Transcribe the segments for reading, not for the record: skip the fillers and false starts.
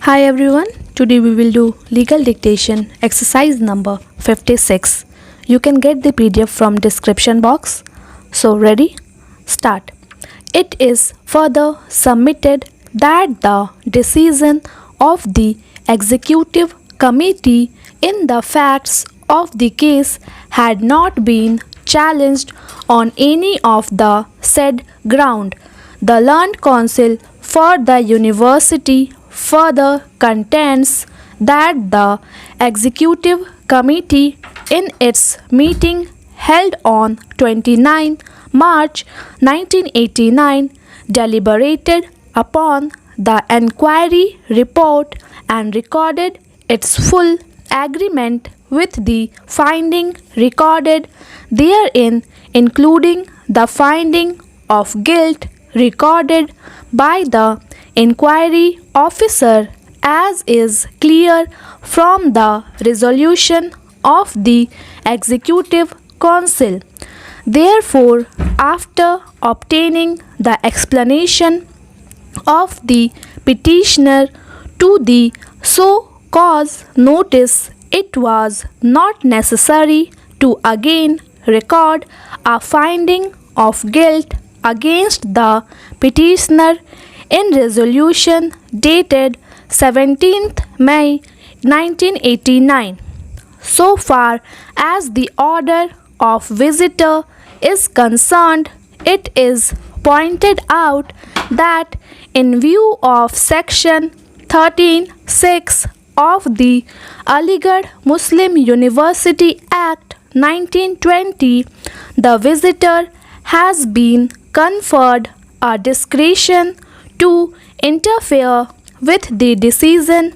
Hi everyone, today we will do legal dictation exercise number 56. You can get the PDF from description box. So ready? Start. It is further submitted that the decision of the executive committee in the facts of the case had not been challenged on any of the said ground. The learned counsel for the university further contends that the executive committee in its meeting held on 29 March 1989 deliberated upon the inquiry report and recorded its full agreement with the finding recorded therein, including the finding of guilt recorded by the inquiry officer, as is clear from the resolution of the executive council. Therefore, after obtaining the explanation of the petitioner to the so cause notice, it was not necessary to again record a finding of guilt against the petitioner in resolution dated 17th May 1989. So far as the order of visitor is concerned, it is pointed out that in view of section 13(6) of the Aligarh Muslim University Act 1920, the visitor has been conferred a discretion to interfere with the decision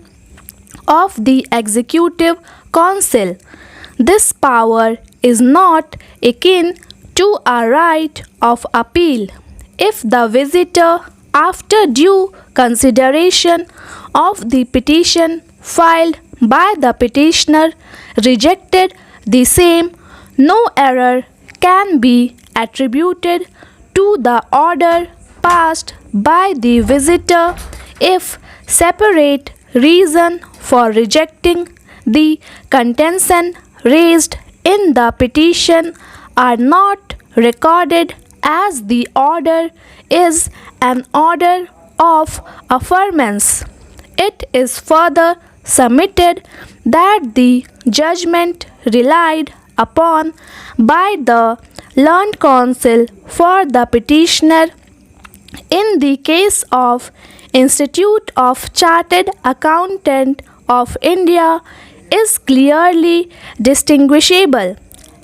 of the executive council. This power is not akin to a right of appeal. If the visitor, after due consideration of the petition filed by the petitioner, rejected the same, no error can be attributed to the order passed by the visitor if separate reason for rejecting the contention raised in the petition are not recorded, as the order is an order of affirmance. It is further submitted that the judgment relied upon by the learned counsel for the petitioner in the case of Institute of Chartered Accountant of India is clearly distinguishable,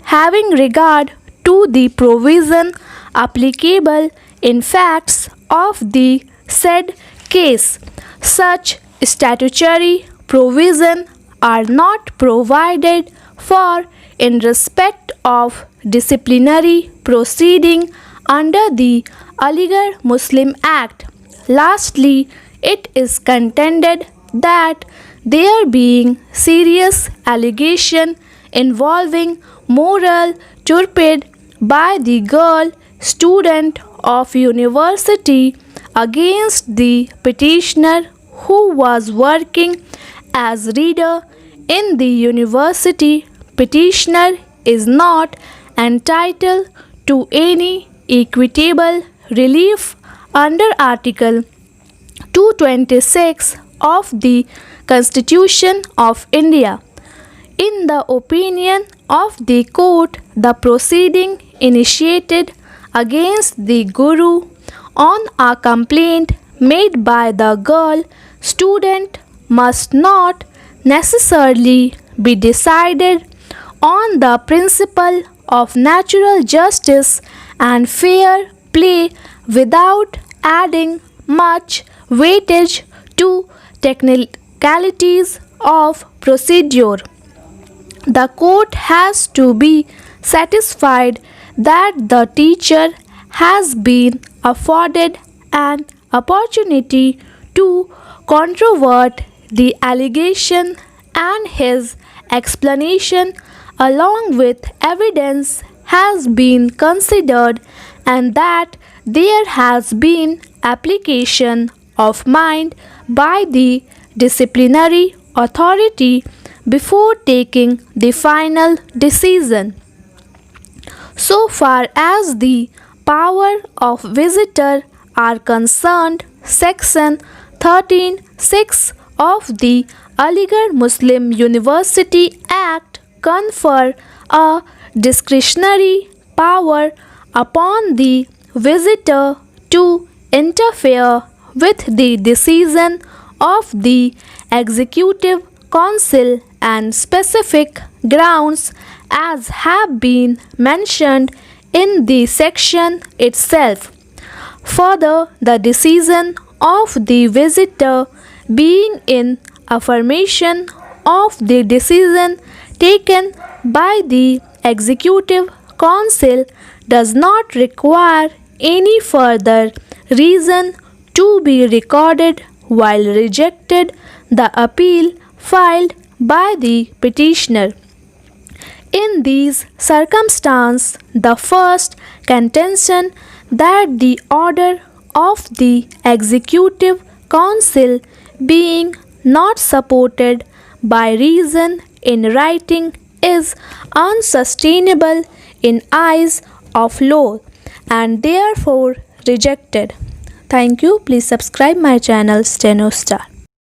having regard to the provision applicable in facts of the said case. Such statutory provision are not provided for in respect of disciplinary proceeding under the Aligarh Muslim Act. Lastly, it is contended that there being serious allegation involving moral turpitude by the girl student of university against the petitioner who was working as reader in the university, petitioner is not entitled to any equitable relief under Article 226 of the Constitution of India. In the opinion of the court, the proceeding initiated against the Guru on a complaint made by the girl student must not necessarily be decided on the principle of natural justice and fair play without adding much weightage to technicalities of procedure. The court has to be satisfied that the teacher has been afforded an opportunity to controvert the allegation, and his explanation along with evidence has been considered, and that there has been application of mind by the disciplinary authority before taking the final decision. So far as the power of visitor are concerned, Section 13(6) of the Aligarh Muslim University Act confer a discretionary power upon the visitor to interfere with the decision of the Executive Council and specific grounds as have been mentioned in the section itself. Further, the decision of the visitor being in affirmation of the decision taken by the Executive Council does not require any further reason to be recorded, while rejected the appeal filed by the petitioner. In these circumstances, the first contention that the order of the Executive Council being not supported by reason in writing is unsustainable in eyes of law and therefore rejected. Thank you. Please subscribe my channel Steno Star.